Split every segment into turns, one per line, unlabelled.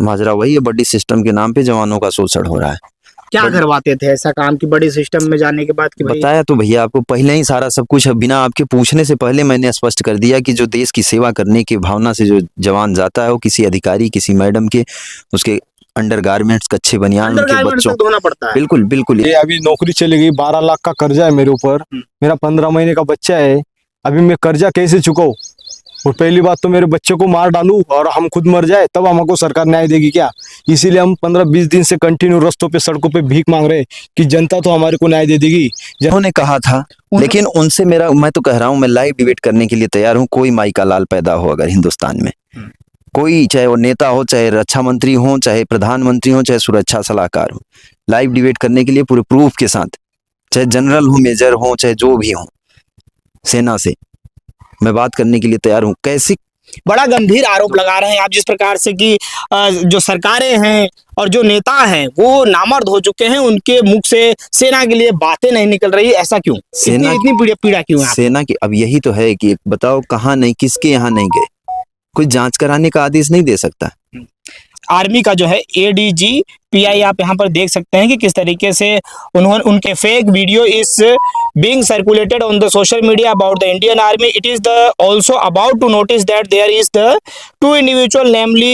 माजरा वही है, बड़ी सिस्टम के नाम पे जवानों का शोषण हो रहा है।
क्या करवाते थे ऐसा काम कि बड़ी सिस्टम में जाने के बाद कि भाई
बताया तो भैया आपको पहले ही सारा सब कुछ, बिना आपके पूछने से पहले मैंने स्पष्ट कर दिया कि जो देश की सेवा करने की भावना से जो जवान जाता है वो किसी अधिकारी, किसी मैडम के उसके अंडरगारमेंट्स, कच्चे बनियान उनके
अंडरगारमेंट्स
बच्चों,
तक धोना पड़ता है।
बिल्कुल बिल्कुल।
ये अभी नौकरी चली गई, 12 लाख का कर्जा है मेरे ऊपर, मेरा 15 महीने का बच्चा है, अभी मैं कर्जा कैसे चुकाऊं? और पहली बात तो मेरे बच्चे को मार डालूं और हम खुद मर जाए तब हमको सरकार न्याय देगी क्या? इसीलिए हम 15-20 दिन से कंटिन्यू रास्तों पे, सड़कों पे भीख मांग रहे हैं कि जनता तो हमारे को न्याय दे देगी।
उन्होंने कहा था, लेकिन उनसे मेरा, मैं तो कह रहा हूँ, मैं लाइव डिबेट करने के लिए तैयार हूँ। कोई माई का लाल पैदा हो अगर हिंदुस्तान में, कोई, चाहे वो नेता हो, चाहे रक्षा मंत्री हो, चाहे प्रधानमंत्री हो, चाहे सुरक्षा सलाहकार हो, लाइव डिबेट करने के लिए पूरे प्रूफ के साथ, चाहे जनरल हो, मेजर हो, चाहे जो भी हो, सेना से मैं बात करने के लिए तैयार हूँ। कैसी
बड़ा गंभीर आरोप लगा रहे हैं आप जिस प्रकार से कि जो सरकारें हैं और जो नेता हैं वो नामर्द हो चुके हैं, उनके मुख से सेना के लिए बातें नहीं निकल रही। ऐसा क्यों?
सेना
इतनी पीड़ा क्यों है?
सेना की अब यही तो है कि बताओ कहाँ नहीं, किसके यहाँ नहीं गए, कोई जांच कराने का आदेश नहीं दे सकता।
आर्मी का जो है ADG PI आप यहाँ पर देख सकते हैं कि किस तरीके से उन्होंने उनके फेक वीडियो इस being circulated on the social media about the Indian Army. It is the also about to notice that there is the two individual, namely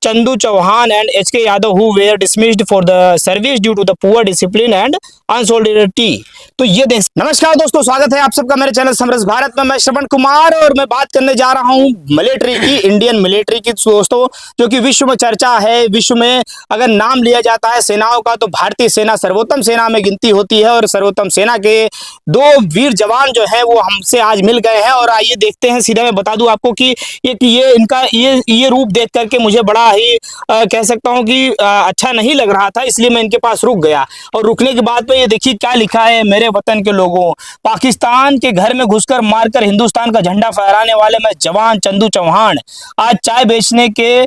Chandu Chauhan and HK Yadav, who were dismissed for the service due to the poor discipline and unsolidarity. तो ये देख, नमस्कार दोस्तों, स्वागत है आप सबका मेरे चैनल समरस भारत में। मैं श्रवण कुमार और मैं बात करने जा रहा हूँ मिलिट्री की, इंडियन मिलिट्री की दोस्तों, जो कि विश्व में चर्चा है। विश्व में अगर नाम लिया जाता है सेनाओं का तो भारतीय सेना सर्वोत्तम सेना में गिनती होती है। और सर्वोत्तम सेना के दो वीर जवान जो है वो हमसे आज मिल गए हैं। और आइए देखते हैं, सीधा मैं बता दूं आपको कि ये इनका ये रूप देख करके मुझे बड़ा ही कह सकता हूं कि अच्छा नहीं लग रहा था, इसलिए मैं इनके पास रुक गया। और रुकने के बाद में ये देखिए क्या लिखा है, मेरे वतन के लोगों, पाकिस्तान के घर में घुसकर मारकर हिंदुस्तान का झंडा फहराने वाले मैं जवान चंदू चौहान आज चाय बेचने के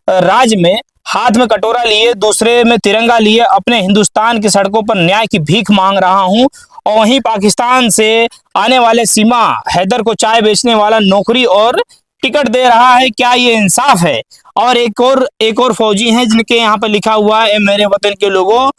राज में हाथ में कटोरा लिए, दूसरे में तिरंगा लिए अपने हिंदुस्तान की सड़कों पर न्याय की भीख मांग रहा हूं। और वहीं पाकिस्तान से आने वाले सीमा हैदर को चाय बेचने वाला नौकरी और टिकट दे रहा है। क्या ये इंसाफ है? और एक और फौजी हैं जिनके यहाँ पर लिखा हुआ है, मेरे वतन के लोगों,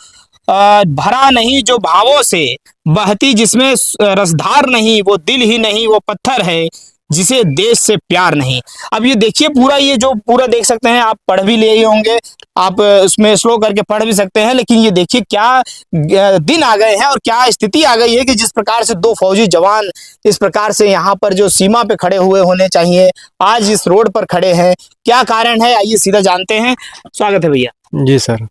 भरा नहीं जो भावों से बहती, जिसमें रसधार नहीं वो दिल ही नहीं, वो पत्थर है जिसे देश से प्यार नहीं। अब ये देखिए ये जो पूरा देख सकते हैं, आप पढ़ भी लिए होंगे, आप उसमें स्लो करके पढ़ भी सकते हैं। लेकिन ये देखिए क्या दिन आ गए हैं और क्या स्थिति आ गई है कि जिस प्रकार से दो फौजी जवान इस प्रकार से यहाँ पर जो सीमा पे खड़े हुए होने चाहिए, आज इस रोड पर खड़े हैं। क्या कारण है, आइए सीधा जानते हैं। स्वागत है भैया।
जी सर,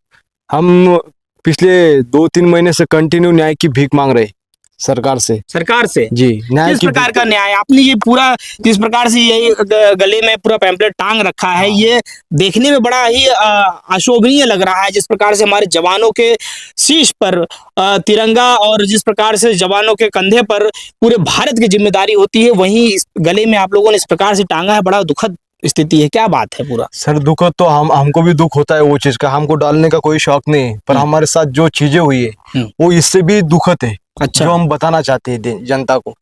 हम पिछले 2-3 महीने से कंटिन्यू न्याय की भीख मांग रहे सरकार से जी। न्याय
किस प्रकार का न्याय? आपने ये पूरा किस प्रकार से यही गले में पूरा पैम्पलेट टांग रखा है, ये देखने में बड़ा ही अशोभनीय लग रहा है। जिस प्रकार से हमारे जवानों के शीश पर तिरंगा और जिस प्रकार से जवानों के कंधे पर पूरे भारत की जिम्मेदारी होती है, वहीं इस गले में आप लोगों ने इस प्रकार से टांगा है। बड़ा दुखद स्थिति है, क्या बात है पूरा?
सर दुख तो हमको भी दुख होता है वो चीज का, हमको डालने का कोई शौक नहीं है, पर हमारे साथ जो चीजें हुई है वो इससे भी दुखद है।
अच्छा।
जो हम बताना चाहते हैं जनता को।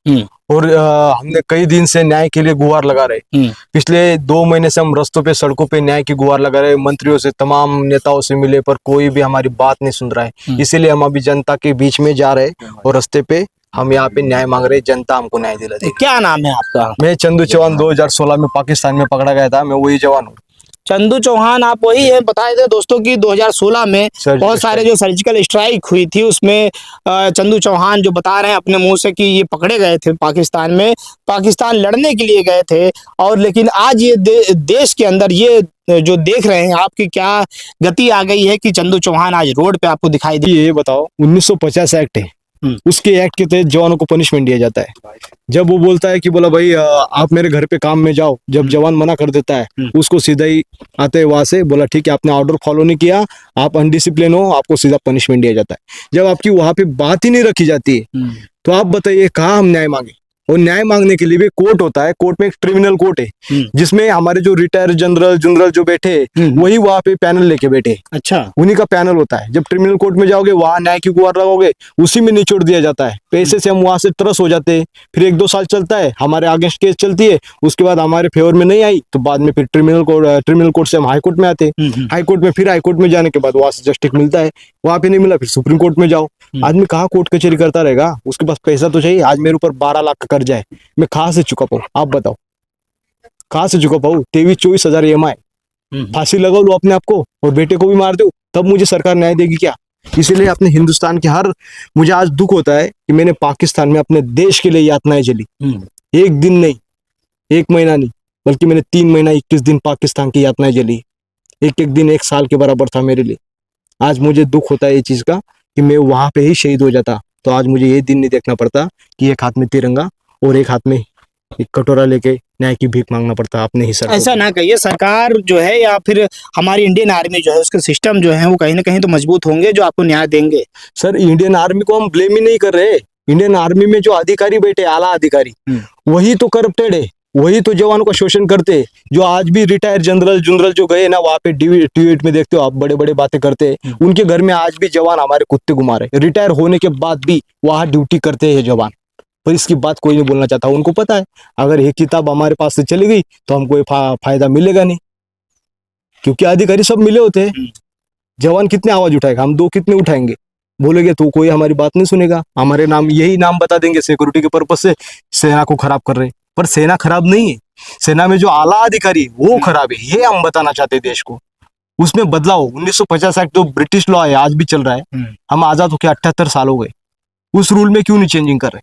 और हमने कई दिन से न्याय के लिए गुहार लगा रहे, पिछले 2 महीने से हम रास्तों पे, सड़कों पे न्याय की गुहार लगा रहे, मंत्रियों से, तमाम नेताओं से मिले, पर कोई भी हमारी बात नहीं सुन रहा है। इसीलिए हम अभी जनता के बीच में जा रहे और रास्ते पे हम यहाँ पे न्याय मांग रहे, जनता हमको न्याय दिला दे।
क्या नाम है आपका?
मैं चंदू चौहान, 2016 में पाकिस्तान में पकड़ा गया था, मैं वही जवान हूँ।
चंदू चौहान आप वही है, बताए थे दोस्तों कि 2016 में बहुत सारे जो सर्जिकल स्ट्राइक हुई थी उसमें चंदू चौहान जो बता रहे हैं अपने मुंह से कि ये पकड़े गए थे पाकिस्तान में, पाकिस्तान लड़ने के लिए गए थे। और लेकिन आज ये देश के अंदर ये जो देख रहे हैं आपकी क्या गति आ गई है कि चंदू चौहान आज रोड पे आपको दिखाई दे।
ये बताओ, 1950 एक्ट है, उसके एक्ट के तहत जवानों को पनिशमेंट दिया जाता है। जब वो बोलता है कि बोला भाई आप मेरे घर पे काम में जाओ, जब जवान मना कर देता है उसको सीधा ही आते हैं वहां से, बोला ठीक है आपने ऑर्डर फॉलो नहीं किया, आप अनडिसिप्लिन हो, आपको सीधा पनिशमेंट दिया जाता है। जब आपकी वहां पे बात ही नहीं रखी जाती है तो आप बताइए कहाँ हम न्याय मांगे? और न्याय मांगने के लिए भी कोर्ट होता है, कोर्ट में एक ट्रिब्यूनल कोर्ट है जिसमें हमारे जो रिटायर जनरल जो बैठे वही वहाँ पे पैनल लेके बैठे।
अच्छा,
उन्हीं का पैनल होता है। जब ट्रिब्यूनल कोर्ट में जाओगे वहां न्याय की गुहार लगाओगे, उसी में निचोड़ दिया जाता है। पैसे से हम वहां से तरस हो जाते हैं, फिर 1-2 साल चलता है, हमारे अगेंस्ट केस चलती है, उसके बाद हमारे फेवर में नहीं आई तो बाद में फिर ट्रिब्यूनल कोर्ट से हम हाई कोर्ट में आते हैं। हाई कोर्ट में फिर हाई कोर्ट में जाने के बाद वहां से जस्टिस मिलता है, वहां पे नहीं मिला फिर सुप्रीम कोर्ट में जाओ। आदमी कहाँ कोर्ट कचहरी करता रहेगा, उसके पास पैसा तो चाहिए। आज मेरे ऊपर 12 लाख का कर्जा है, मैं कहाँ से चुका पाऊँ? आप बताओ कहाँ से चुका पाऊँ? 23-24 हजार EMI, फांसी लगा लो अपने आप को और बेटे को भी मार दो, तब मुझे सरकार न्याय देगी क्या? इसीलिए अपने हिंदुस्तान के मुझे आज दुख होता है कि मैंने पाकिस्तान में अपने देश के लिए यातनाएं झेली। एक दिन नहीं, एक महीना नहीं, बल्कि मैंने 3 महीना 21 दिन पाकिस्तान की यातनाएं झेली। एक एक दिन 1 साल के बराबर था मेरे लिए। आज मुझे दुख होता है ये चीज का कि मैं वहां पे ही शहीद हो जाता तो आज मुझे ये दिन नहीं देखना पड़ता कि एक हाथ में तिरंगा और एक हाथ में एक कटोरा लेके न्याय की भीख मांगना पड़ता अपने ही सर।
ऐसा ना कहिए, सरकार जो है या फिर हमारी इंडियन आर्मी जो है उसके सिस्टम जो है वो कहीं ना कहीं तो मजबूत होंगे जो आपको न्याय देंगे।
सर इंडियन आर्मी को हम ब्लेम ही नहीं कर रहे। इंडियन आर्मी में जो अधिकारी बैठे, आला अधिकारी, वही तो करप्टेड है, वही तो जवानों का शोषण करते हैं। जो आज भी रिटायर जनरल जो गए ना वहाँ पे ट्वीट में देखते हो आप, बड़े बड़े बातें करते हैं। उनके घर में आज भी जवान हमारे कुत्ते घुमा रहे, रिटायर होने के बाद भी वहाँ ड्यूटी करते हैं जवान, पर इसकी बात कोई नहीं बोलना चाहता। उनको पता है अगर ये किताब हमारे पास से चली गई तो हमको फायदा मिलेगा नहीं, क्योंकि अधिकारी सब मिले होते हैं। जवान कितने आवाज उठाएगा, हम 2 कितने उठाएंगे? बोलेंगे तो कोई हमारी बात नहीं सुनेगा, हमारे नाम यही नाम बता देंगे सिक्योरिटी के पर्पज से सेना को खराब कर रहे हैं। पर सेना खराब नहीं है, सेना में जो आला अधिकारी है वो खराब है, ये हम बताना चाहते हैं देश को। उसमें बदलाव 1950 एक्ट जो ब्रिटिश लॉ है आज भी चल रहा है। हम आजाद होकर 78 साल हो गए, उस रूल में क्यों नहीं चेंजिंग कर रहे?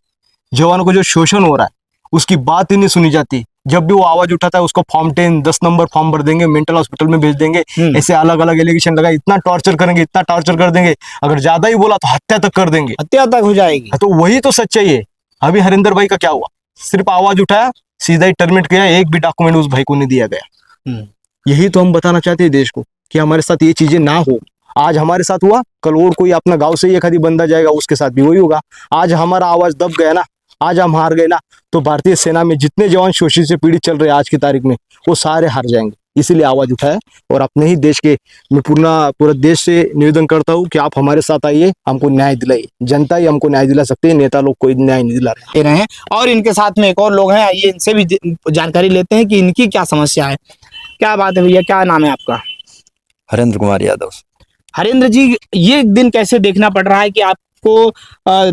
जवानों को जो शोषण हो रहा है उसकी बात ही नहीं सुनी जाती। जब भी वो आवाज उठाता है उसको फॉर्म 10 10 नंबर फॉर्म भर देंगे, मेंटल हॉस्पिटल में भेज देंगे, ऐसे अलग अलग एलिगेशन लगा, इतना टॉर्चर करेंगे, इतना टॉर्चर कर देंगे, अगर ज्यादा ही बोला तो हत्या तक कर देंगे,
हत्या तक हो जाएगी।
तो वही तो सच्चाई है। अभी हरिंदर भाई का क्या हुआ? सिर्फ आवाज उठाया, सीधा ही टर्मिनेट किया, एक भी डॉक्यूमेंट उस भाई को नहीं दिया गया। यही तो हम बताना चाहते हैं देश को कि हमारे साथ ये चीजें ना हो। आज हमारे साथ हुआ, कल और कोई अपना गांव से ही एक आदि बंदा जाएगा उसके साथ भी वही होगा। आज हमारा आवाज दब गया ना, आज हम हार गए ना, तो भारतीय सेना में जितने जवान शोषित से पीड़ित चल रहे हैं आज की तारीख में वो सारे हार जाएंगे। इसीलिए आवाज उठाया और अपने ही देश के, मैं पूरा देश से निवेदन करता हूँ कि आप हमारे साथ आइए, हमको न्याय दिलाइए। जनता ही हमको न्याय दिला सकती है, नेता लोग कोई न्याय नहीं दिला
रहे हैं। और इनके साथ में एक और लोग हैं, आइए इनसे भी जानकारी लेते हैं कि इनकी क्या समस्या है। क्या बात है भैया, क्या नाम है आपका?
हरेंद्र कुमार यादव।
हरेंद्र जी, ये दिन कैसे देखना पड़ रहा है कि आपको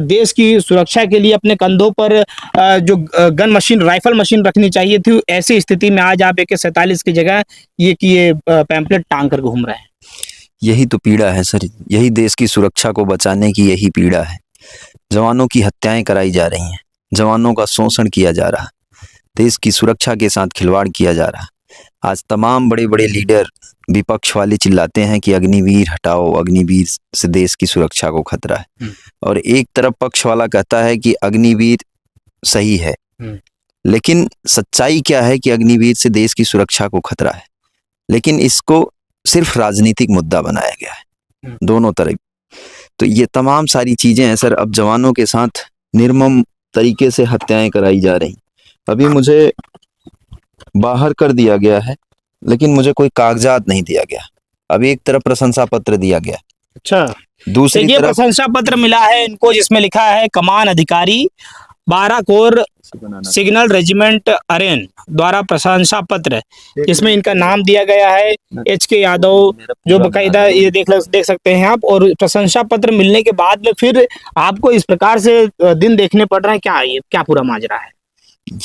देश की सुरक्षा के लिए अपने कंधों पर जो गन मशीन, राइफल मशीन रखनी चाहिए थी, ऐसी स्थिति में आज आप AK-47 की जगह ये पैम्पलेट टांग कर घूम रहे हैं?
यही तो पीड़ा है सर, यही देश की सुरक्षा को बचाने की यही पीड़ा है। जवानों की हत्याएं कराई जा रही हैं, जवानों का शोषण किया जा रहा, देश की सुरक्षा के साथ खिलवाड़ किया जा रहा। आज तमाम बड़े बड़े लीडर विपक्ष वाले चिल्लाते हैं कि अग्निवीर हटाओ, अग्निवीर से देश की सुरक्षा को खतरा है, और एक तरफ पक्ष वाला कहता है कि अग्निवीर सही है। लेकिन सच्चाई क्या है कि अग्निवीर से देश की सुरक्षा को खतरा है, लेकिन इसको सिर्फ राजनीतिक मुद्दा बनाया गया है दोनों तरफ। तो ये तमाम सारी चीजें हैं सर, अब जवानों के साथ निर्मम तरीके से हत्याएं कराई जा रही। अभी मुझे बाहर कर दिया गया है, लेकिन मुझे कोई कागजात नहीं दिया गया। अभी एक तरफ प्रशंसा पत्र दिया गया,
अच्छा,
दूसरी
ये
तरफ
प्रशंसा पत्र मिला है इनको जिसमें लिखा है कमान अधिकारी 12 कोर सिग्नल रेजिमेंट अरेन द्वारा प्रशंसा पत्र, इसमें इनका नाम दिया गया है HK यादव, जो बकायदा ये देख सकते हैं आप। और प्रशंसा पत्र मिलने के बाद में फिर आपको इस प्रकार से दिन देखने पड़ रहे हैं, क्या ये क्या पूरा माजरा है?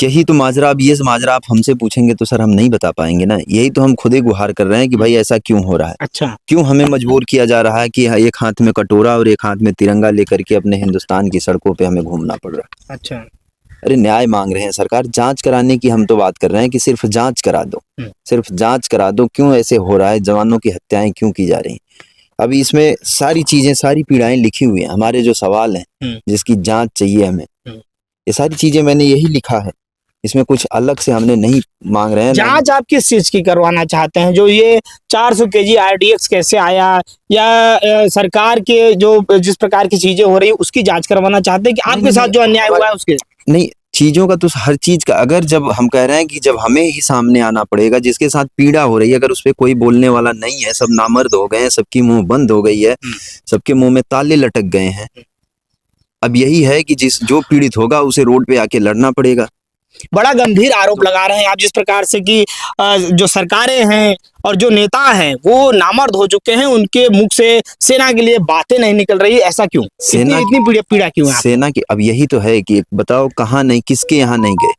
यही तो माजरा। अब ये माजरा आप हमसे पूछेंगे तो सर हम नहीं बता पाएंगे ना। यही तो हम खुद ही गुहार कर रहे हैं कि भाई ऐसा क्यों हो रहा है।
अच्छा,
क्यों हमें मजबूर किया जा रहा है कि एक हाथ में कटोरा और एक हाथ में तिरंगा लेकर के अपने हिंदुस्तान की सड़कों पे हमें घूमना पड़ रहा है।
अच्छा,
अरे न्याय मांग रहे हैं सरकार, जांच कराने की हम तो बात कर रहे हैं कि सिर्फ जांच करा दो, सिर्फ जांच करा दो। क्यों ऐसे हो रहा है, जवानों की हत्याएं क्यों की जा रही हैं? अभी इसमें सारी चीजें, सारी पीड़ाएं लिखी हुई हैं। हमारे जो सवाल हैं जिसकी जांच चाहिए हमें, ये सारी चीजें मैंने यही लिखा है। इसमें कुछ अलग से हमने नहीं मांग रहे हैं।
जांच आप किस चीज की करवाना चाहते हैं? जो ये 400 kg RDX कैसे आया, या सरकार के जो जिस प्रकार की चीजें हो रही है उसकी जांच करवाना चाहते हैं कि आपके साथ जो अन्याय हुआ है उसके?
नहीं, चीजों का तो हर चीज का, अगर जब हम कह रहे हैं कि जब हमें ही सामने आना पड़ेगा, जिसके साथ पीड़ा हो रही है, अगर उस पर कोई बोलने वाला नहीं है, सब नामर्द हो गए हैं, सबकी मुंह बंद हो गई है, सबके मुंह में ताले लटक गए हैं, अब यही है कि जो पीड़ित होगा उसे रोड पे आके लड़ना पड़ेगा।
बड़ा गंभीर आरोप लगा रहे हैं आप जिस प्रकार से कि जो सरकारें हैं और जो नेता हैं वो नामर्द हो चुके हैं, उनके मुख से सेना के लिए बातें नहीं निकल रही, ऐसा क्यों?
सेना
इतनी पीड़ा क्यों है?
सेना की अब यही तो है कि बताओ कहाँ नहीं, किसके यहाँ नहीं गए,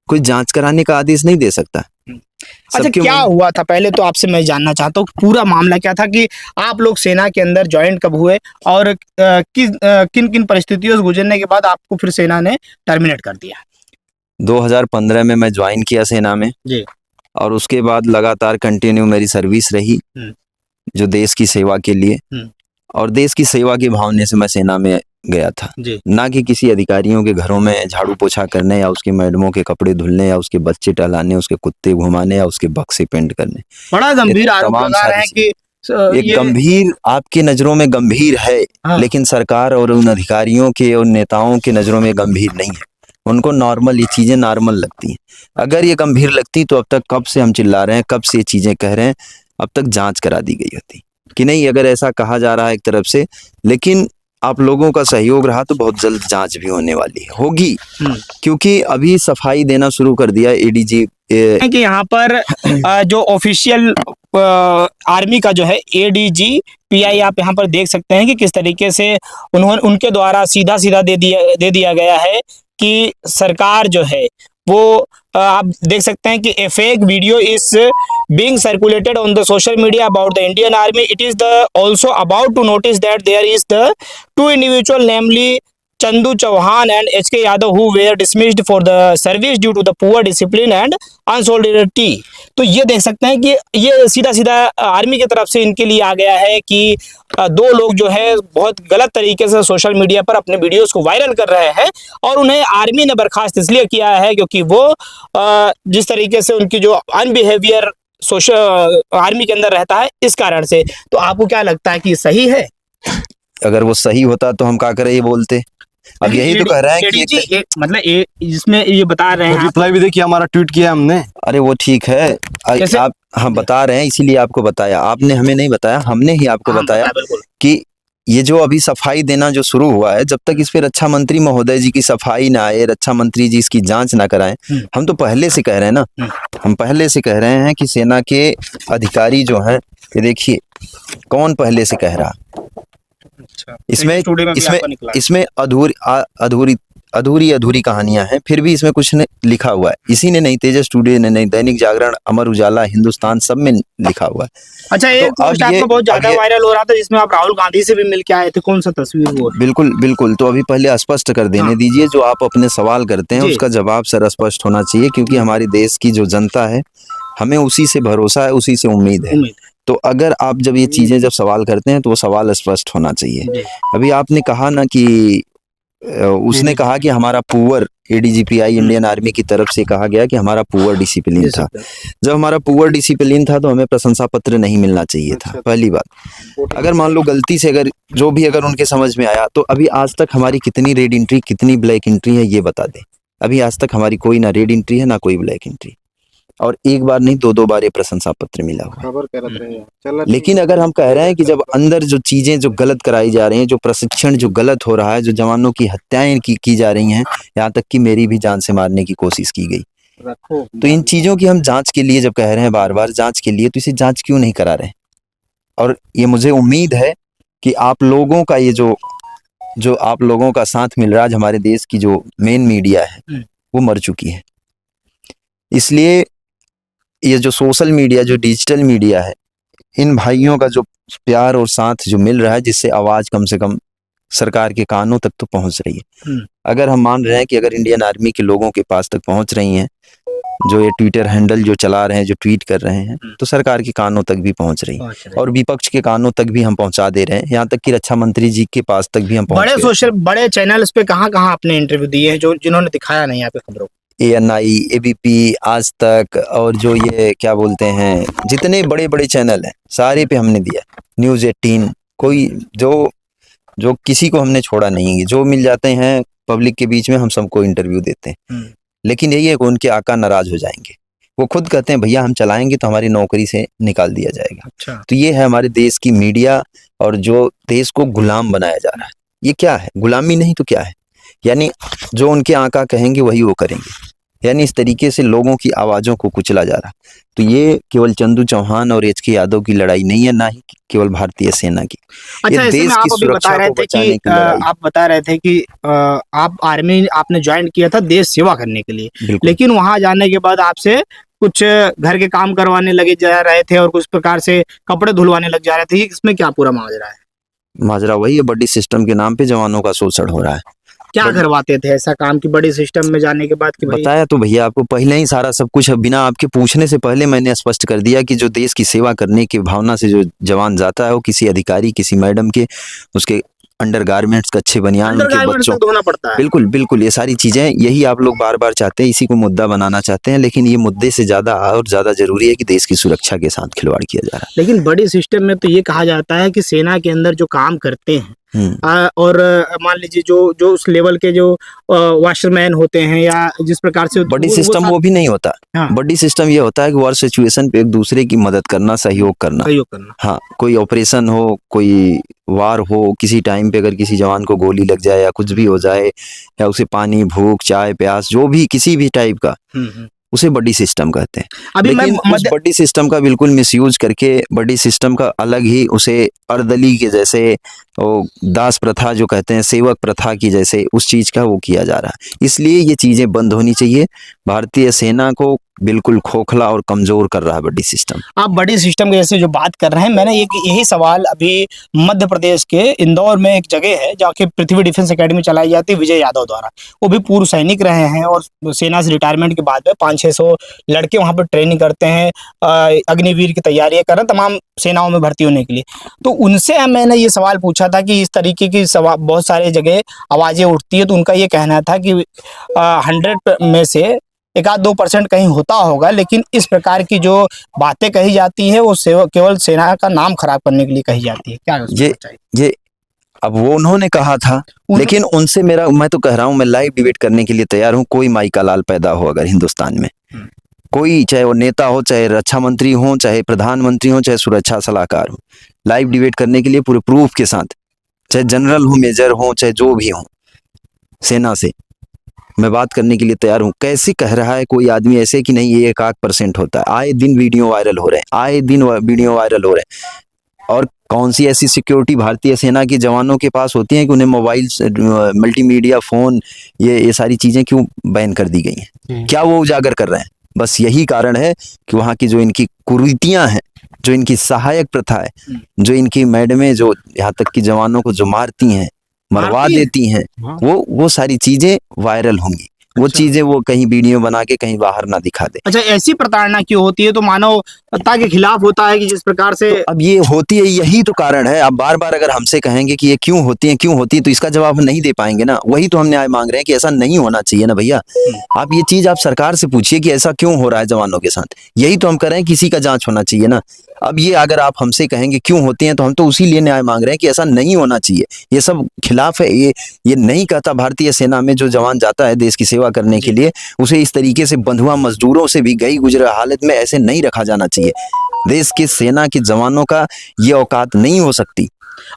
कोई जांच कराने का आदेश नहीं दे सकता।
अच्छा, क्या हुआ था पहले तो आपसे मैं जानना चाहता हूँ, पूरा मामला क्या था कि आप लोग सेना के अंदर ज्वाइंट कब हुए और किन किन परिस्थितियों से गुजरने के बाद आपको फिर सेना ने टर्मिनेट कर दिया?
2015 में मैं ज्वाइन किया सेना में
जी,
और उसके बाद लगातार कंटिन्यू मेरी सर्विस रही जो देश की सेवा के लिए, और देश की सेवा की भावना से मैं सेना में गया था, ना कि किसी अधिकारियों के घरों में झाड़ू पोछा करने या उसके मैडमों के कपड़े धुलने या उसके बच्चे टहलाने, उसके कुत्ते घुमाने या उसके बक्से पेंट करने।
बड़ा गंभीर आरोप लगा रहे हैं कि
एक गंभीर, आपकी नजरों में गंभीर है, लेकिन सरकार और उन अधिकारियों के और नेताओं के नजरों में गंभीर नहीं है। उनको नॉर्मल, ये चीजें नॉर्मल लगती हैं। अगर ये गंभीर लगती तो अब तक कब से हम चिल्ला रहे हैं, कब से ये चीजें कह रहे हैं, अब तक जांच करा दी गई होती कि नहीं। अगर ऐसा कहा जा रहा है एक तरफ से, लेकिन आप लोगों का सहयोग रहा तो बहुत जल्द जांच भी होने वाली होगी, क्योंकि अभी सफाई देना शुरू कर दिया एडीजी
कि यहाँ पर जो ऑफिशियल आर्मी का जो है एडीजी पीआई, आप यहाँ पर देख सकते हैं कि किस तरीके से उनके द्वारा सीधा दे दिया गया है कि सरकार जो है वो आप देख सकते हैं कि a fake video is being circulated on the social media about the Indian Army. It is also about to notice that there is the two individual, namely Chandu Chauhan and HK Yadav, who were dismissed for the service due to the poor discipline and unsolidarity. तो ये देख सकते हैं कि ये सीधा army की तरफ से इनके लिए आ गया है कि दो लोग जो है बहुत गलत तरीके से सोशल मीडिया पर अपने वीडियोस को वायरल कर रहे हैं और उन्हें आर्मी ने बर्खास्त इसलिए किया है क्योंकि वो जिस तरीके से उनकी जो अनबिहेवियर सोशल आर्मी के अंदर रहता है, इस कारण से। तो आपको क्या लगता है कि सही है?
अगर वो सही होता तो हम क्या करें, ये बोलते। अब यही तो कह रहे हैं कि
मतलब इसमें ये बता रहे हैं,
रिप्लाई भी देखिए हमारा ट्वीट किया हमने।
अरे वो ठीक है, आप हम बता रहे हैं इसीलिए आपको बताया, आपने हमें नहीं बताया, हमने ही आपको बताया कि ये जो अभी सफाई देना जो शुरू हुआ है, जब तक इस पे रक्षा मंत्री महोदय जी की सफाई ना आए, रक्षा मंत्री जी इसकी जांच ना कराएं, हम तो पहले से कह रहे हैं ना, हम पहले से कह रहे हैं कि सेना के अधिकारी जो हैं, ये देखिए कौन पहले से कह रहा। इसमें अधूरी कहानियां हैं, फिर भी इसमें कुछ लिखा हुआ है। इसी ने नहीं, तेजस टुडे ने नहीं, दैनिक जागरण, अमर उजाला, हिंदुस्तान, सब में लिखा हुआ है।
अच्छा, एक पोस्ट आपका बहुत ज्यादा वायरल हो रहा था जिसमें आप राहुल गांधी से भी मिल के आए थे, कौन सा तस्वीर वो?
बिल्कुल। तो अभी पहले स्पष्ट कर देने दीजिए, जो आप अपने सवाल करते हैं उसका जवाब सर स्पष्ट होना चाहिए, क्योंकि हमारे देश की जो जनता है हमें उसी से भरोसा है, उसी से उम्मीद है। तो अगर आप जब ये चीजें जब सवाल करते हैं तो वो सवाल स्पष्ट होना चाहिए। अभी आपने कहा ना कि उसने कहा कि हमारा पुअर, एडीजीपीआई इंडियन आर्मी की तरफ से कहा गया कि हमारा पुअर डिसिप्लिन था। जब हमारा पुअर डिसिप्लिन था तो हमें प्रशंसा पत्र नहीं मिलना चाहिए था, पहली बात। अगर मान लो गलती से अगर उनके समझ में आया, तो अभी आज तक हमारी कितनी रेड एंट्री, कितनी ब्लैक एंट्री है ये बता दें। अभी आज तक हमारी कोई ना रेड एंट्री है ना कोई ब्लैक एंट्री, और एक बार नहीं दो बार ये प्रशंसा पत्र मिला हुआ। लेकिन अगर हम कह रहे हैं कि जब अंदर जो चीजें जो गलत कराई जा रही हैं, जो प्रशिक्षण जो गलत हो रहा है, जो जवानों की हत्याएं की जा रही हैं, यहाँ तक कि मेरी भी जान से मारने की कोशिश की गई, तो इन चीजों की हम जांच के लिए जब कह रहे हैं बार बार जांच के लिए, तो इसे जांच क्यों नहीं करा रहे हैं? और ये मुझे उम्मीद है कि आप लोगों का ये जो आप लोगों का साथ मिल रहा है, हमारे देश की जो मेन मीडिया है वो मर चुकी है। इसलिए ये जो सोशल मीडिया, जो डिजिटल मीडिया है, इन भाइयों का जो प्यार और साथ जो मिल रहा है, जिससे आवाज कम से कम सरकार के कानों तक तो पहुंच रही है। अगर हम मान रहे हैं कि अगर इंडियन आर्मी के लोगों के पास तक पहुंच रही हैं, जो ये ट्विटर हैंडल जो चला रहे हैं, जो ट्वीट कर रहे हैं, तो सरकार के कानों तक भी पहुंच रही है और विपक्ष के कानों तक भी हम पहुंचा दे रहे हैं, यहाँ तक कि रक्षा मंत्री जी के पास तक भी हम
बड़े चैनल्स पे कहाँ आपने इंटरव्यू दिए हैं जिन्होंने दिखाया नहीं यहाँ पे खबरों?
ANI, ABP, आज तक, और जो ये क्या बोलते हैं, जितने बड़े बड़े चैनल हैं सारे पे हमने दिया। न्यूज़ 18, कोई जो किसी को हमने छोड़ा नहीं है, जो मिल जाते हैं पब्लिक के बीच में हम सबको इंटरव्यू देते हैं, लेकिन यही है कि उनके आका नाराज हो जाएंगे। वो खुद कहते हैं भैया हम चलाएंगे तो हमारी नौकरी से निकाल दिया जाएगा।
अच्छा।
तो ये है हमारे देश की मीडिया और जो देश को गुलाम बनाया जा रहा है। ये क्या है? गुलामी नहीं तो क्या है? यानी जो उनके आका कहेंगे वही वो करेंगे। यानी इस तरीके से लोगों की आवाज़ों को कुचला जा रहा है। तो ये केवल चंदू चौहान और एच के यादव की लड़ाई नहीं है, ना ही केवल भारतीय सेना की।
अच्छा,
ये
ऐसे में
देश
आप
की
अभी बता
सुरक्षा
रहे
को
थे
बचाने
कि
की लड़ाई।
आप बता रहे थे कि आप आर्मी आपने ज्वाइन किया था देश सेवा करने के लिए,
बिल्कुल।
लेकिन वहां जाने के बाद आपसे कुछ घर के काम करवाने लगे जा रहे थे और कुछ प्रकार से कपड़े धुलवाने लग जा रहे थे। इसमें क्या पूरा माजरा है?
माजरा वही है, बड्डी सिस्टम के नाम पे जवानों का शोषण हो रहा है।
क्या करवाते थे ऐसा काम की बड़ी सिस्टम में जाने के बाद कि भाई?
बताया तो भैया आपको पहले ही सारा सब कुछ, बिना आपके पूछने से पहले मैंने स्पष्ट कर दिया कि जो देश की सेवा करने की भावना से जो जवान जाता है वो किसी अधिकारी, किसी मैडम के उसके अंडरगारमेंट्स, कच्चे बनियान, उनके
अंडरगारमेंट्स
बच्चों,
तक धोना पड़ता है।
बिल्कुल बिल्कुल ये सारी चीजें, यही आप लोग बार बार चाहते हैं, इसी को मुद्दा बनाना चाहते हैं, लेकिन ये मुद्दे से ज्यादा और ज्यादा जरूरी है कि देश की सुरक्षा के साथ खिलवाड़ किया जा रहा
लेकिन बड़ी सिस्टम में तो ये कहा जाता है कि सेना के अंदर जो काम करते हैं
है।
और मान लीजिए जो जो उस लेवल के जो वॉशरमैन होते हैं या जिस प्रकार से
बड़ी सिस्टम वो भी नहीं होता।
हाँ।
बड़ी सिस्टम ये होता है कि वॉर सिचुएशन पे एक दूसरे की मदद करना, सहयोग करना।
सहयोग करना।
हाँ, कोई ऑपरेशन हो, कोई वार हो, किसी टाइम पे अगर किसी जवान को गोली लग जाए या कुछ भी हो जाए, या उसे पानी, भूख, चाय, प्यास, जो भी किसी भी टाइप का, उसे बड्डी सिस्टम कहते हैं।
अभी
लेकिन उस बड्डी सिस्टम का बिल्कुल मिसयूज करके, बड्डी सिस्टम का अलग ही उसे अर्दली के जैसे, वो दास प्रथा जो कहते हैं, सेवक प्रथा की जैसे, उस चीज का वो किया जा रहा है। इसलिए ये चीजें बंद होनी चाहिए। भारतीय सेना को बिल्कुल खोखला और कमजोर कर रहा है बड्डी सिस्टम।
आप बड़ी सिस्टम के जैसे जो बात कर रहे हैं, मैंने एक यही सवाल अभी मध्य प्रदेश के इंदौर में एक जगह है जहाँ की पृथ्वी डिफेंस एकेडमी चलाई जाती है विजय यादव द्वारा। वो भी पूर्व सैनिक रहे हैं और सेना से रिटायरमेंट के बाद में 500-600 लड़के वहाँ पर ट्रेनिंग करते हैं, अग्निवीर की तैयारियां कर रहे हैं तमाम सेनाओं में भर्ती होने के लिए। तो उनसे मैंने ये सवाल पूछा था कि इस तरीके की बहुत सारे जगह आवाज़ें उठती है, तो उनका ये कहना था कि 100 में से 1-2% कहीं होता होगा, लेकिन इस प्रकार की जो बातें कही जाती है वो केवल सेना का नाम खराब करने के लिए कही जाती है। क्या
ये अब वो उन्होंने कहा था, लेकिन उनसे मेरा, मैं तो कह रहा हूँ, मैं लाइव डिबेट करने के लिए तैयार हूँ। कोई माई का लाल पैदा हो अगर हिंदुस्तान में, कोई, चाहे वो नेता हो, चाहे रक्षा मंत्री हो, चाहे प्रधानमंत्री हो, चाहे सुरक्षा सलाहकार हो, लाइव डिबेट करने के लिए पूरे प्रूफ के साथ, चाहे जनरल हो, मेजर हो, चाहे जो भी हो, सेना से मैं बात करने के लिए तैयार हूँ। कैसे कह रहा है कोई आदमी ऐसे कि नहीं ये 1% होता है? आए दिन वीडियो वायरल हो रहे हैं, आए दिन वीडियो वायरल हो रहे हैं। और कौन सी ऐसी सिक्योरिटी भारतीय सेना के जवानों के पास होती है कि उन्हें मोबाइल, मल्टीमीडिया, फोन, ये सारी चीजें क्यों बैन कर दी गई हैं? क्या वो उजागर कर रहे हैं? बस यही कारण है कि वहाँ की जो इनकी कुरीतियां हैं, जो इनकी सहायक प्रथा है, जो इनकी मैडमें जो यहाँ तक कि जवानों को जो मारती हैं, मरवा देती हैं, वो सारी चीजें वायरल होंगी। वो चीजें वो कहीं वीडियो बना के कहीं बाहर ना दिखा दे।
अच्छा, ऐसी प्रताड़ना क्यों होती है? तो मानवता के खिलाफ होता है कि जिस प्रकार से,
तो अब ये होती है, यही तो कारण है। आप बार बार अगर हमसे कहेंगे कि ये क्यों होती है, क्यों होती है, तो इसका जवाब हम नहीं दे पाएंगे ना। वही तो हम न्याय मांग रहे हैं कि ऐसा नहीं होना चाहिए ना भैया। आप ये चीज आप सरकार से पूछिए कि ऐसा क्यों हो रहा है जवानों के साथ। यही तो हम कह रहे हैं, किसी का जांच होना चाहिए ना। अब ये अगर आप हमसे कहेंगे क्यों होती हैं, तो हम तो उसी लिए न्याय मांग रहे हैं कि ऐसा नहीं होना चाहिए। ये सब खिलाफ है। ये नहीं कहता भारतीय सेना में जो जवान जाता है देश की सेवा करने के लिए, उसे इस तरीके से बंधुआ मजदूरों से भी गई गुजरे हालत में ऐसे नहीं रखा जाना चाहिए। देश की सेना के जवानों का ये औकात नहीं हो सकती।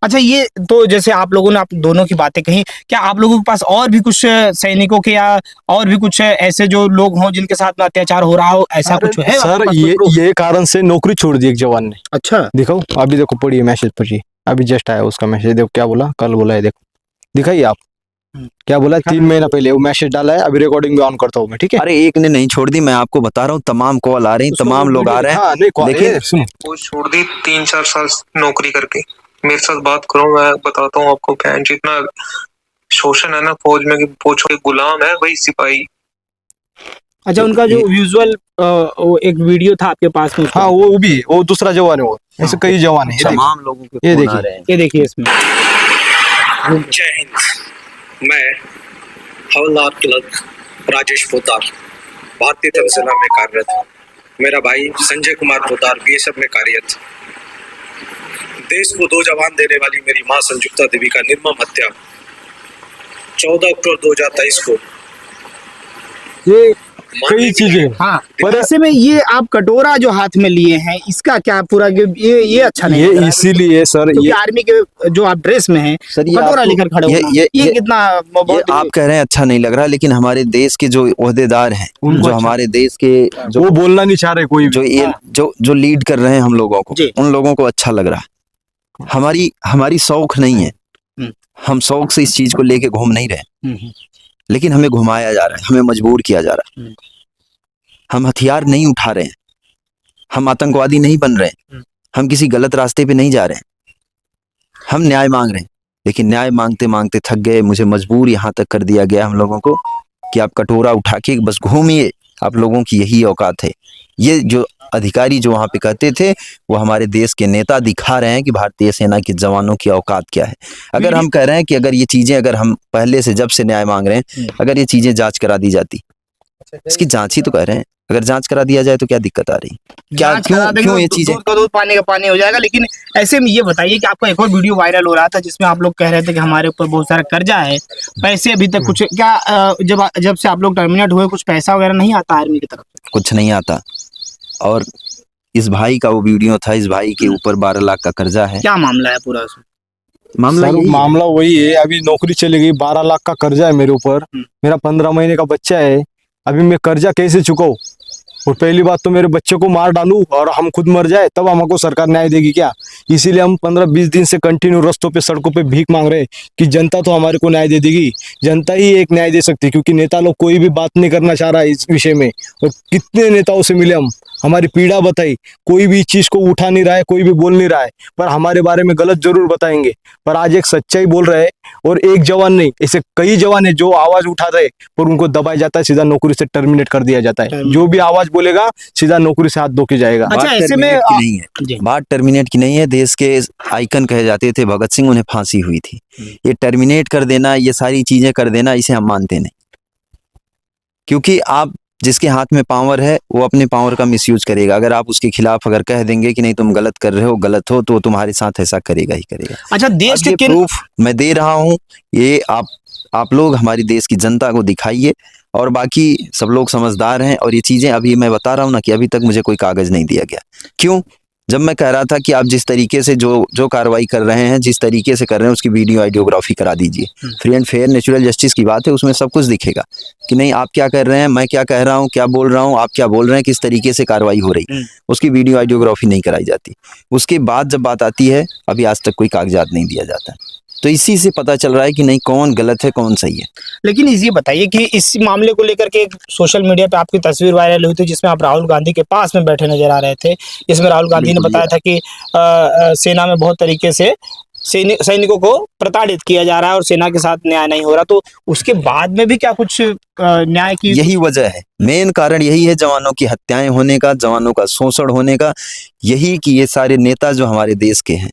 अच्छा, ये तो जैसे आप लोगों ने आप दोनों की बातें कही, क्या आप लोगों के पास और भी कुछ सैनिकों के या और भी कुछ ऐसे जो लोग हों जिनके साथ में अत्याचार हो रहा हो, ऐसा कुछ है?
सर, ये कारण से नौकरी छोड़ दी एक जवान ने।
अच्छा,
दिखाओ, अभी देखो, पढ़िए मैसेज, पढ़िए, अभी जस्ट आया उसका मैसेज। देखो क्या बोला, कल बोला है, देखो, दिखाइए आप क्या बोला। 3 महीना पहले वो मैसेज डाला है। अभी रिकॉर्डिंग भी ऑन करता हूँ मैं, ठीक है?
अरे एक ने नहीं छोड़ दी, मैं आपको बता रहा हूँ, तमाम कॉल आ रही हैं, तमाम लोग आ रहे हैं।
लेकिन सुनो,
वो छोड़ दी 3-4 साल नौकरी करके। मेरे साथ बात करो, मैं बताता हूँ आपको। बहन जितना शोषण है ना फौज में, कि पूछो, एक गुलाम है वही सिपाही।
अच्छा, उनका जो विजुअल एक वीडियो था आपके पास में,
हाँ, वो भी, वो दूसरा जवान है, वो ऐसे कई जवान है।
तमाम लोगों के
ये
फोन आ रहे हैं।
ये देखिए इसमें।
जय हिंद। मैं हवलदार तिलक राजेश पोदार, भारतीय थल सेना में कार्यरत हूँ। मेरा भाई संजय कुमार पोदार बीएसएफ में कार्यरत। देश को 2 जवान देने वाली मेरी मां संजुक्ता देवी का निर्मम हत्या 14 अक्टूबर 2023 को
ये कई चीजें
हाँ,
पर
ऐसे में ये आप कटोरा जो हाथ में लिए हैं, इसका क्या पूरा ये अच्छा नहीं लग रहा
ये
है।
इसीलिए सर
क्योंकि
ये
आर्मी के जो आप ड्रेस में हैं,
सर, ये
कटोरा
आपको-
लेकर खड़े
ये-
हो,
ये-
ये
ये-
कितना
ये
बहुत
आप कह रहे हैं अच्छा नहीं लग रहा, लेकिन हमारे देश के जो ओहदेदार हैं,
उनको
जो
अच्छा-
हमारे देश के जो
वो बोलना नहीं चाह रहे कोई भी।
जो ये जो लीड कर रहे हैं हम लोगों को,
जी।
उन लोगों को अच्छा लग रहा है। हमारी शौक नहीं है, हम शौक से इस चीज को लेके घूम नहीं रहे, लेकिन हमें घुमाया जा रहा है, हमें मजबूर किया जा रहा है। हम हथियार नहीं उठा रहे हैं, हम आतंकवादी नहीं बन रहे हैं, हम किसी गलत रास्ते पे नहीं जा रहे हैं, हम न्याय मांग रहे हैं। लेकिन न्याय मांगते मांगते थक गए, मुझे मजबूर यहाँ तक कर दिया गया हम लोगों को कि आप कटोरा उठा के बस घूमिए, आप लोगों की यही औकात है। ये जो अधिकारी जो वहाँ पे कहते थे, वो हमारे देश के नेता दिखा रहे हैं कि भारतीय सेना के जवानों की औकात क्या है। अगर हम कह रहे हैं कि अगर ये चीजें, अगर हम पहले से जब से न्याय मांग रहे हैं, अगर ये चीजें जांच करा दी जाती, इसकी जांच ही तो कह रहे हैं, अगर जांच करा दिया जाए तो क्या दिक्कत आ रही, क्या
जांच करा देंगे
क्यों
तो
ये चीजें।
दूध का दूध पानी का पानी हो जाएगा। लेकिन ऐसे में ये बताइए कि आपका एक और वीडियो वायरल हो रहा था जिसमें आप लोग कह रहे थे कि हमारे ऊपर बहुत सारा कर्जा है, पैसे अभी तक कुछ क्या जब से आप लोग टर्मिनेट हुए कुछ पैसा वगैरह नहीं आता आर्मी की तरफ से?
कुछ नहीं आता। और इस भाई का वो वीडियो था, इस भाई के ऊपर 12 लाख का कर्जा है।
क्या मामला है पूरा उसमें?
मामला
सर
यही है।
मामला वही है, अभी नौकरी चली गई, 12 लाख का कर्जा है मेरे ऊपर, मेरा 15 महीने का बच्चा है, अभी मैं कर्जा कैसे चुकाऊं? और पहली बात तो मेरे बच्चे को मार डालूं और हम खुद मर जाए तब हमको सरकार न्याय देगी क्या? इसीलिए हम 15-20 दिन से कंटिन्यू रास्तों पे सड़कों पे भीख मांग रहे हैं कि जनता तो हमारे को न्याय दे देगी, जनता ही एक न्याय दे सकती है, क्योंकि नेता लोग कोई भी बात नहीं करना चाह रहा है इस विषय में। और कितने नेताओं से मिले हम, हमारी पीड़ा बताई, कोई भी चीज को उठा नहीं रहा है, कोई भी बोल नहीं रहा है, पर हमारे बारे में गलत जरूर बताएंगे, पर आज एक सच्चाई बोल रहे हैं। और एक जवान नहीं, ऐसे कई जवान है जो आवाज उठा रहे पर उनको दबाया जाता है, सीधा नौकरी से टर्मिनेट कर दिया जाता है। जो भी आवाज बोलेगा सीधा नौकरी से हाथ धो के जाएगा।
अच्छा,
बात
ऐसे में
टर्मिनेट की नहीं है,
जी।
बात टर्मिनेट की नहीं है। देश के आइकन कहे जाते थे भगत सिंह, उन्हें फांसी हुई थी। ये टर्मिनेट कर देना, ये सारी चीजें कर देना, इसे हम मानते नहीं। क्योंकि आप जिसके हाथ में पावर है वो अपने पावर का मिसयूज करेगा। अगर आप उसके खिलाफ अगर कह देंगे कि नहीं तुम गलत कर रहे हो, गलत हो, तो वो तुम्हारे साथ ऐसा करेगा ही करेगा।
अच्छा, देश
अब
के
ये
किन
प्रूफ मैं दे रहा हूँ, ये आप लोग हमारी देश की जनता को दिखाइए, और बाकी सब लोग समझदार हैं। और ये चीजें अभी मैं बता रहा हूँ ना कि अभी तक मुझे कोई कागज नहीं दिया गया। क्यों? जब मैं कह रहा था कि आप जिस तरीके से जो कार्रवाई कर रहे हैं, जिस तरीके से कर रहे हैं, उसकी वीडियो आइडियोग्राफी करा दीजिए। Free and fair natural justice की बात है, उसमें सब कुछ दिखेगा कि नहीं आप क्या कर रहे हैं, मैं क्या कह रहा हूँ, क्या बोल रहा हूँ, आप क्या बोल रहे हैं, किस तरीके से कार्रवाई हो रही। उसकी वीडियो आइडियोग्राफी नहीं कराई जाती। उसके बाद जब बात आती है, अभी आज तक कोई कागजात नहीं दिया जाता। तो इसी से पता चल रहा है कि नहीं कौन गलत है कौन सही है।
लेकिन ये बताइए कि इस मामले को लेकर के एक सोशल मीडिया पे आपकी तस्वीर वायरल हुई थी जिसमें आप राहुल गांधी के पास में बैठे नजर आ रहे थे। इसमें राहुल गांधी ने बताया था कि सेना में बहुत तरीके से सैनिकों को प्रताड़ित किया जा रहा है और सेना के साथ न्याय नहीं हो रहा। तो उसके बाद में भी क्या कुछ न्याय की
यही वजह है, मेन कारण यही है जवानों की हत्याएं होने का, जवानों का शोषण होने का। यही कि ये सारे नेता जो हमारे देश के हैं,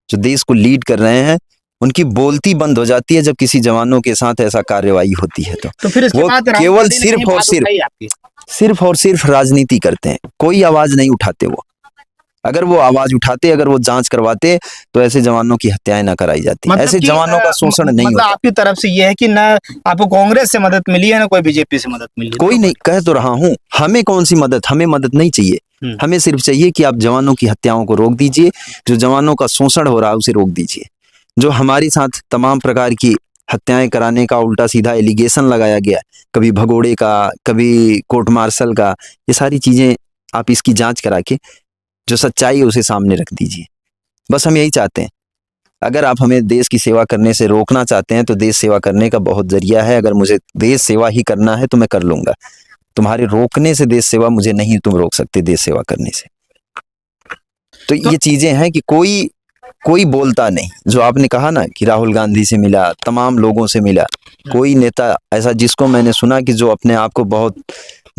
जो देश को लीड कर रहे हैं, उनकी बोलती बंद हो जाती है जब किसी जवानों के साथ ऐसा कार्रवाई होती है। तो
फिर इसके
वो
बाद राहुल
केवल
गांधी ने
सिर्फ
कहीं
और
बात
सिर्फ
उठाई आपकी?
सिर्फ और सिर्फ राजनीति करते हैं, कोई आवाज नहीं उठाते वो। अगर वो आवाज उठाते, अगर वो जांच करवाते, तो ऐसे जवानों की हत्याएं ना कराई जाती।
मतलब
ऐसे
कि,
जवानों का शोषण नहीं
मतलब
होता।
आपकी तरफ से ये है कि ना आपको कांग्रेस से मदद मिली है ना कोई बीजेपी से मदद मिली है?
कोई नहीं, कह तो रहा हूँ, हमें कौन सी मदद, हमें मदद नहीं चाहिए। हमें सिर्फ चाहिए कि आप जवानों की हत्याओं को रोक दीजिए, जो जवानों का शोषण हो रहा है उसे रोक दीजिए। जो हमारे साथ तमाम प्रकार की हत्याएं कराने का उल्टा सीधा एलिगेशन लगाया गया, कभी भगोड़े का, कभी कोर्ट मार्शल का, ये सारी चीजें आप इसकी जांच करा के जो सच्चाई है उसे सामने रख दीजिए। बस हम यही चाहते हैं। अगर आप हमें देश की सेवा करने से रोकना चाहते हैं तो देश सेवा करने का बहुत जरिया है। अगर मुझे देश सेवा ही करना है तो मैं कर लूंगा। तुम्हारे रोकने से देश सेवा मुझे नहीं तुम रोक सकते देश सेवा करने से। तो ये चीजें हैं कि कोई बोलता नहीं। जो आपने कहा ना कि राहुल गांधी से मिला, तमाम लोगों से मिला, कोई नेता ऐसा जिसको मैंने सुना कि जो अपने आप को बहुत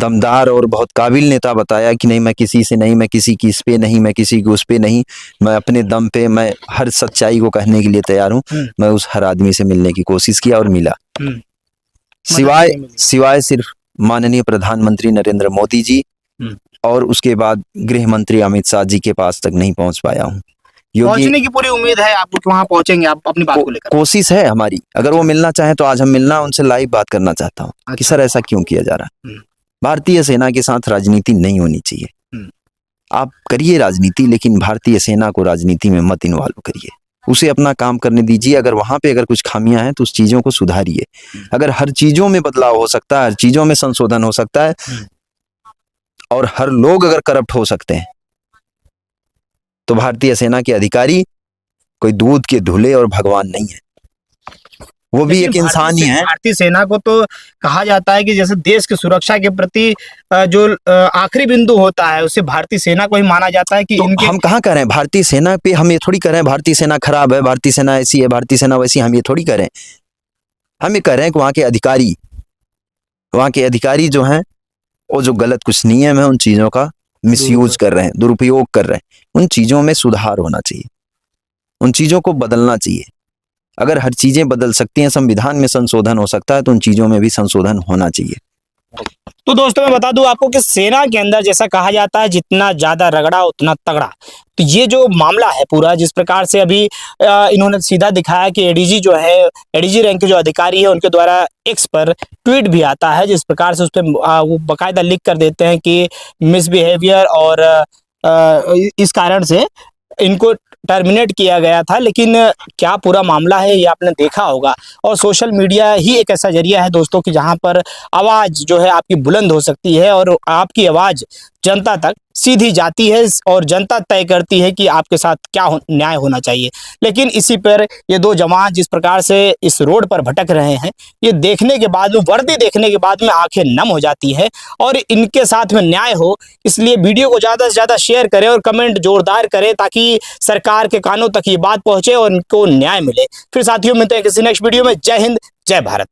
दमदार और बहुत काबिल नेता बताया कि नहीं मैं किसी से नहीं, मैं किसी की इस पे नहीं, मैं किसी की उस पे नहीं, मैं अपने दम पे, मैं हर सच्चाई को कहने के लिए तैयार हूँ। मैं उस हर आदमी से मिलने की कोशिश किया और मिला। सिवाय सिर्फ माननीय प्रधानमंत्री नरेंद्र मोदी जी और उसके बाद गृह मंत्री अमित शाह जी के पास तक नहीं पहुंच पाया हूँ। योगी
पहुंचने की पूरी उम्मीद है आपको कि वहां पहुंचेंगे आप अपनी बात को लेकर?
कोशिश है हमारी, अगर वो मिलना चाहे तो आज हम मिलना उनसे लाइव बात करना चाहता हूँ कि सर ऐसा क्यों किया जा रहा है। भारतीय सेना के साथ राजनीति नहीं होनी चाहिए। आप करिए राजनीति, लेकिन भारतीय सेना को राजनीति में मत इन्वॉल्व करिए, उसे अपना काम करने दीजिए। अगर वहां पे अगर कुछ खामियां हैं तो उस चीजों को सुधारिए। अगर हर चीजों में बदलाव हो सकता है, हर चीजों में संशोधन हो सकता है और हर लोग अगर करप्ट हो सकते हैं, तो भारतीय सेना के अधिकारी कोई दूध के धुले और भगवान नहीं है, वो भी एक इंसान ही है।
भारतीय सेना को तो कहा जाता है कि जैसे देश की सुरक्षा के प्रति जो आखिरी बिंदु होता है उसे भारतीय सेना को ही माना जाता है कि
तो
इनके
हम कहाँ कह रहे हैं भारतीय सेना पे, हम ये थोड़ी कह रहे हैं भारतीय सेना खराब है, भारतीय सेना ऐसी है, भारतीय सेना वैसी, हम ये थोड़ी कह रहे हैं। हम ये कह रहे हैं कि वहाँ के अधिकारी जो हैं वो जो गलत कुछ नियम है उन चीजों का मिसयूज कर रहे हैं, दुरुपयोग कर रहे हैं। उन चीजों में सुधार होना चाहिए, उन चीजों को बदलना चाहिए। अगर हर चीजें बदल सकती हैं, संविधान में संशोधन हो सकता है, तो उन चीजों में भी संशोधन होना चाहिए।
तो दोस्तों मैं बता दूं आपको कि सेना के अंदर जैसा कहा जाता है जितना ज्यादा रगड़ा उतना तगड़ा। तो ये जो मामला है पूरा, जिस प्रकार से अभी इन्होंने सीधा दिखाया कि एडीजी जो है, एडीजी रैंक के जो अधिकारी है उनके द्वारा एक्स पर ट्वीट भी आता है, जिस प्रकार से उस पर वो बाकायदा लिख कर देते हैं कि मिसबिहेवियर और इस कारण से इनको टर्मिनेट किया गया था। लेकिन क्या पूरा मामला है ये आपने देखा होगा। और सोशल मीडिया ही एक ऐसा जरिया है दोस्तों कि जहां पर आवाज़ जो है आपकी बुलंद हो सकती है और आपकी आवाज़ जनता तक सीधी जाती है और जनता तय करती है कि आपके साथ क्या न्याय होना चाहिए। लेकिन इसी पर ये दो जवान जिस प्रकार से इस रोड पर भटक रहे हैं, ये देखने के बाद में, वर्दी देखने के बाद में आंखें नम हो जाती है और इनके साथ में न्याय हो। इसलिए वीडियो को ज़्यादा से ज़्यादा शेयर करें और कमेंट जोरदार करें ताकि सरकार के कानों तक ये बात पहुँचे और इनको न्याय मिले। फिर साथियों मिलते हैं किसी नेक्स्ट वीडियो में। जय हिंद, जय भारत।